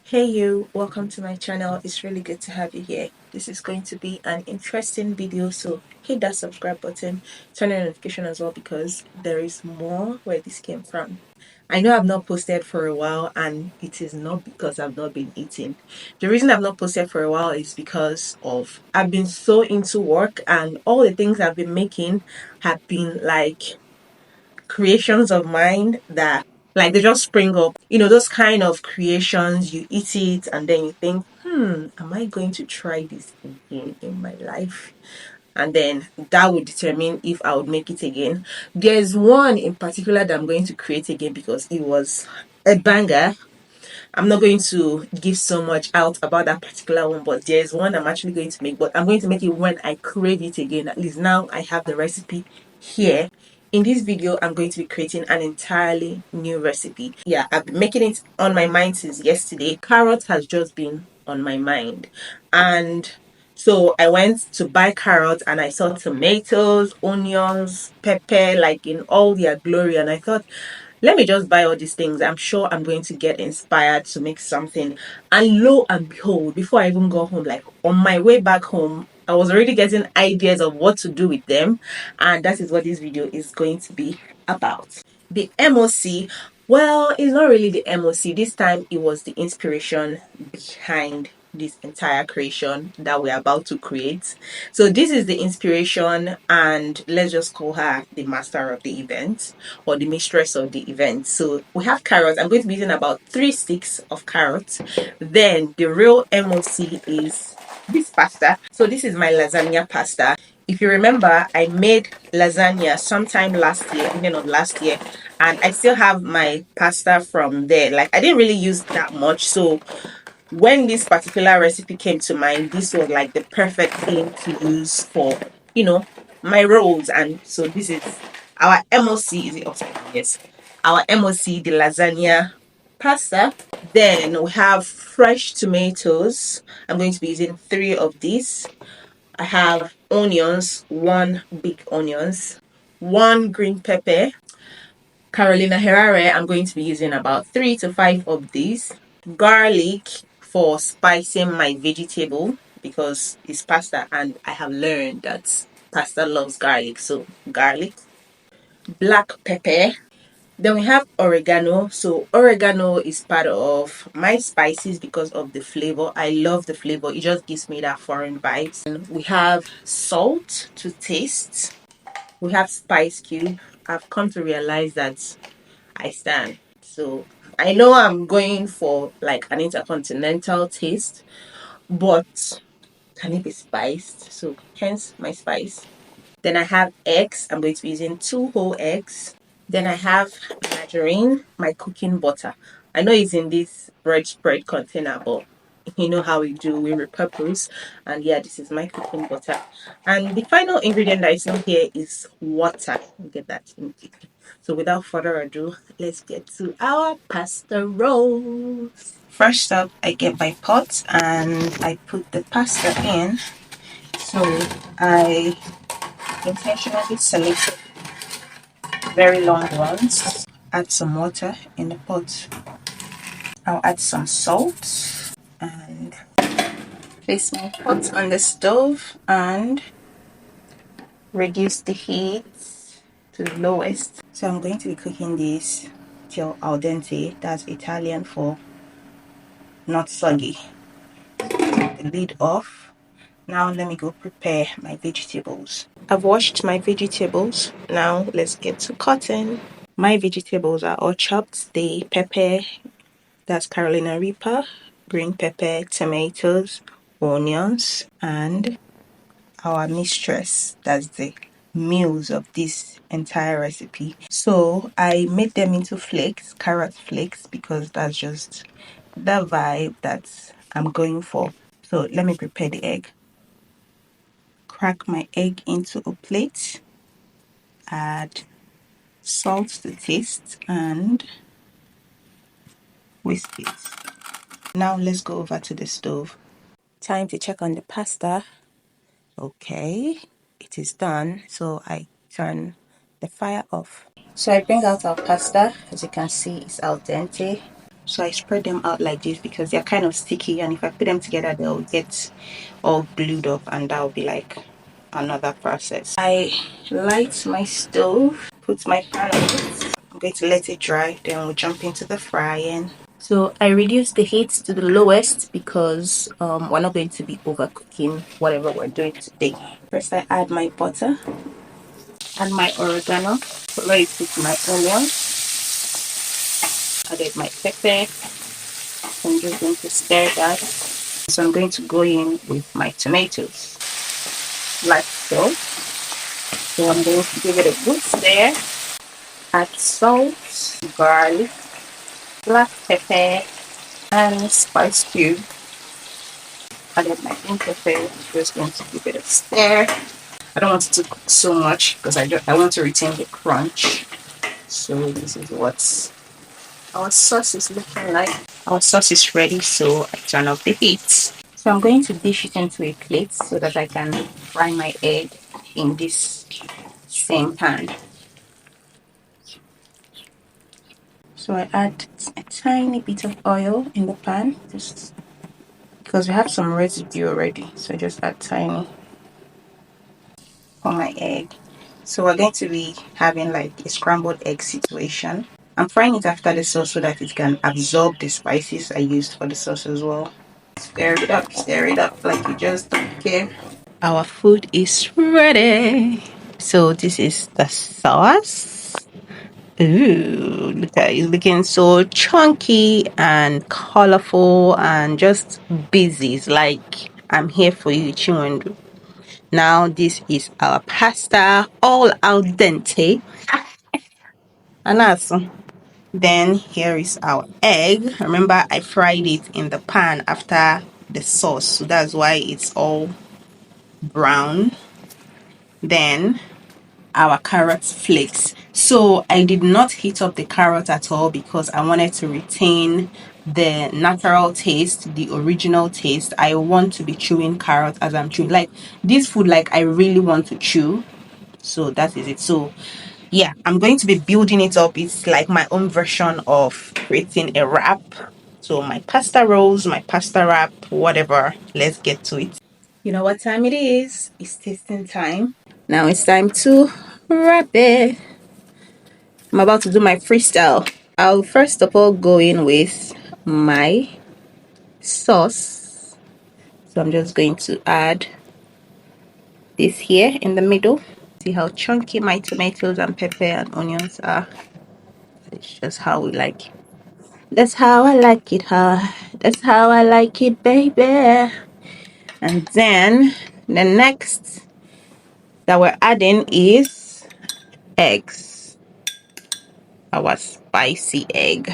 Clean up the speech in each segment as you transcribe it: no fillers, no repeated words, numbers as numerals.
Hey you, welcome to my channel. It's really good to have you here. This is going to be an interesting video, so hit that subscribe button, turn on notification as well because there is more where this came from. I know I've not posted for a while and it is not because I've not been eating. The reason I've not posted for a while is because of I've been so into work and all the things I've been making have been like creations of mine that like they just spring up. Those kind of creations, you eat it and then you think, am I going to try this again in my life? And then that would determine if I would make it again. There's one in particular that I'm going to create again because it was a banger. I'm not going to give so much out about that particular one, but there's one I'm actually going to make, but I'm going to make it when I crave it again. At least now I have the recipe here. In this video, I'm going to be creating an entirely new recipe. Yeah, I've been making it on my mind since yesterday. Carrot has just been on my mind. And so I went to buy carrots and I saw tomatoes, onions, pepper, like in all their glory. And I thought, let me just buy all these things. I'm sure I'm going to get inspired to make something. And lo and behold, before I even got home, like on my way back home, I was already getting ideas of what to do with them. And that is what this video is going to be about. The MOC, well, it's not really the MOC. This time it was the inspiration behind this entire creation that we're about to create. So this is the inspiration, and let's just call her the master of the event or the mistress of the event. So we have carrots. I'm going to be using about 3 sticks of carrots. Then the real MOC is this pasta. So this is my lasagna pasta. If you remember, I made lasagna sometime last year, beginning of last year, and I still have my pasta from there. Like I didn't really use that much, so when this particular recipe came to mind, this was like the perfect thing to use for, my rolls. And so this is our MOC. Is it upside down? Yes. Our MOC, the lasagna pasta. Then we have fresh tomatoes. I'm going to be using 3 of these. I have onions, 1 big onions, 1 green pepper. Carolina Herrera, I'm going to be using about 3 to 5 of these. Garlic for spicing my vegetable because it's pasta and I have learned that pasta loves garlic. So garlic, black pepper. Then we have oregano. So oregano is part of my spices because of the flavor. I love the flavor. It just gives me that foreign vibes. And we have salt to taste. We have spice cube. I've come to realize that I stand. So I know I'm going for like an intercontinental taste, but can it be spiced? So hence my spice. Then I have eggs. I'm going to be using 2 whole eggs. Then I have margarine, my cooking butter. I know it's in this bread spread container, but you know how we do, we repurpose. And yeah, this is my cooking butter. And the final ingredient that is not here is water. I'll get that in. So without further ado, let's get to our pasta rolls. First up, I get my pot and I put the pasta in. So I intentionally selected very long ones. Add some water in the pot. I'll add some salt and place my pot on the stove and reduce the heat to the lowest. So I'm going to be cooking this till al dente. That's Italian for not soggy. Take the lid off. Now let me go prepare my vegetables. I've washed my vegetables. Now let's get to cutting. My vegetables are all chopped. The pepper, that's Carolina Reaper, green pepper, tomatoes, onions, and our mistress, that's the muse of this entire recipe. So I made them into flakes, carrot flakes, because that's just the vibe that I'm going for. So let me prepare the egg. Crack my egg into a plate, add salt to taste and whisk it. Now let's go over to the stove. Time to check on the pasta. Okay, it is done. So I turn the fire off. So I bring out our pasta. As you can see, it's al dente. So I spread them out like this because they're kind of sticky, and if I put them together they'll get all glued up, and that'll be like another process. I light my stove, put my pan on it. I'm going to let it dry, then we'll jump into the frying. So I reduce the heat to the lowest because we're not going to be overcooking whatever we're doing today. First I add my butter and my oregano. Follow it with my onion. Added my pepper. I'm just going to stir that. So I'm going to go in with my tomatoes like so. So I'm going to give it a good stir. Add salt, garlic, black pepper, and spice cube. Added my green pepper. Just going to give it a stir. I don't want it to cook so much because I want to retain the crunch. So this is what our sauce is looking like. Our sauce is ready, so I turn off the heat. So I'm going to dish it into a plate so that I can fry my egg in this same pan. So I add a tiny bit of oil in the pan, just because we have some residue already. So I just add tiny for my egg. So we're going to be having like a scrambled egg situation. I'm frying it after the sauce so that it can absorb the spices I used for the sauce as well. Stir it up like you just don't care. Our food is ready. So this is the sauce. Ooh, look at it. It's looking so chunky and colorful and just busy. It's like I'm here for you, Chinwendu. Now this is our pasta, all al dente. And awesome. Then here is our egg. Remember, I fried it in the pan after the sauce, so that's why it's all brown. Then our carrot flakes. So I did not heat up the carrot at all because I wanted to retain the natural taste, the original taste. I want to be chewing carrot as I'm chewing. Like this food, like I really want to chew. So that is it. So yeah, I'm going to be building it up. It's like my own version of creating a wrap. So my pasta rolls, my pasta wrap, whatever. Let's get to it. You know what time it is? It's tasting time. Now it's time to wrap it. I'm about to do my freestyle. I'll first of all go in with my sauce. So I'm just going to add this here in the middle. See how chunky my tomatoes and pepper and onions are. It's just how we like it. That's how I like it, huh? That's how I like it, baby. And then the next that we're adding is eggs. Our spicy egg.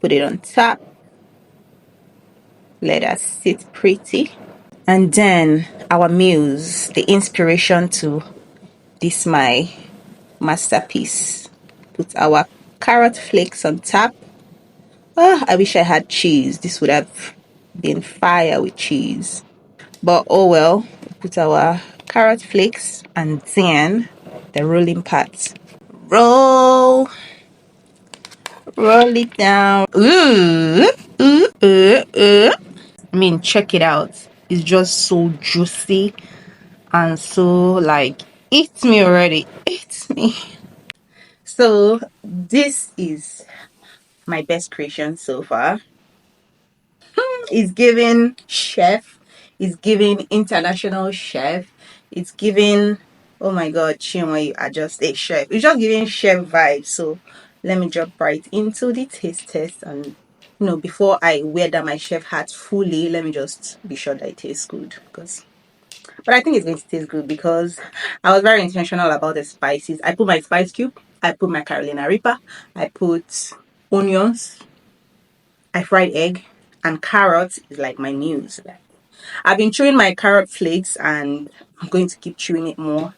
Put it on top. Let us sit pretty. And then our muse, the inspiration to this my masterpiece. Put our carrot flakes on top. Oh, I wish I had cheese. This would have been fire with cheese. But oh well. Put our carrot flakes and then the rolling part. Roll. Roll it down. Ooh. Ooh. Ooh. Ooh. I mean, check it out. It's just so juicy and so like, eat me already. Eat me. So this is my best creation so far. It's giving chef. It's giving international chef. It's giving, oh my god, Chinwe, you are just a chef. It's just giving chef vibes. So let me jump right into the taste test, and before I wear that my chef hat fully, let me just be sure that it tastes good. But I think it's going to taste good because I was very intentional about the spices. I put my spice cube, I put my Carolina Reaper, I put onions, I fried egg, and carrots is like my muse. I've been chewing my carrot flakes and I'm going to keep chewing it more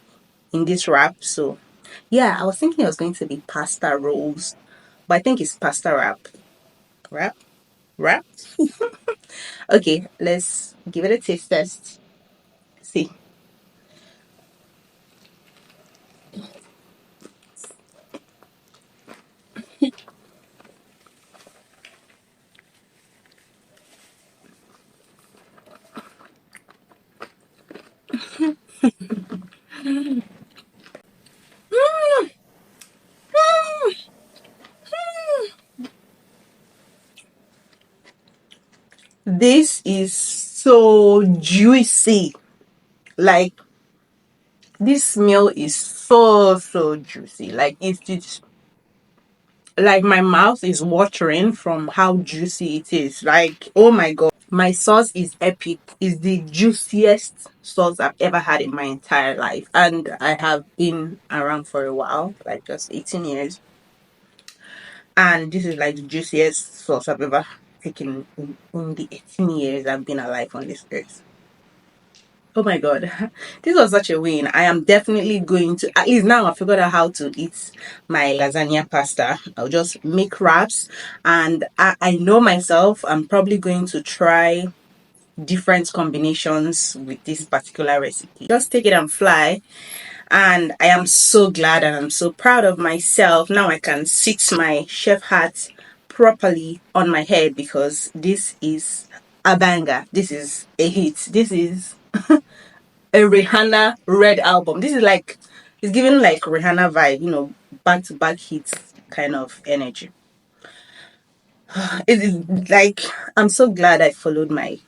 in this wrap. So yeah, I was thinking it was going to be pasta rolls, but I think it's pasta wrap. Wrap? Wrap? Okay, let's give it a taste test. See. This is so juicy. Like, this meal is so juicy. Like, it's just like my mouth is watering from how juicy it is. Like, oh my god. My sauce is epic. It's the juiciest sauce I've ever had in my entire life. And I have been around for a while, like just 18 years. And this is like the juiciest sauce I've ever taken in the 18 years I've been alive on this earth. Oh my god, this was such a win. I am definitely going to, at least now I figured out how to eat my lasagna pasta. I'll just make wraps, and I know myself, I'm probably going to try different combinations with this particular recipe. Just take it and fly. And I am so glad and I'm so proud of myself. Now I can sit my chef hat properly on my head because this is a banger. This is a hit. This is a Rihanna red album. This is like, it's giving like Rihanna vibe, you know, back to back hits kind of energy. It is like, I'm so glad I followed my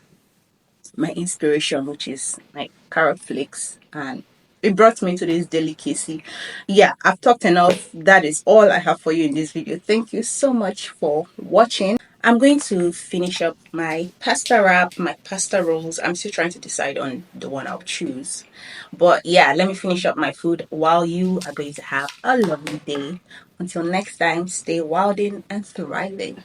inspiration, which is like carrot flakes, and it brought me to this delicacy. Yeah, I've talked enough. That is all I have for you in this video. Thank you so much for watching. I'm going to finish up my pasta wrap, my pasta rolls. I'm still trying to decide on the one I'll choose. But yeah, let me finish up my food while you are going to have a lovely day. Until next time, stay wilding and thriving.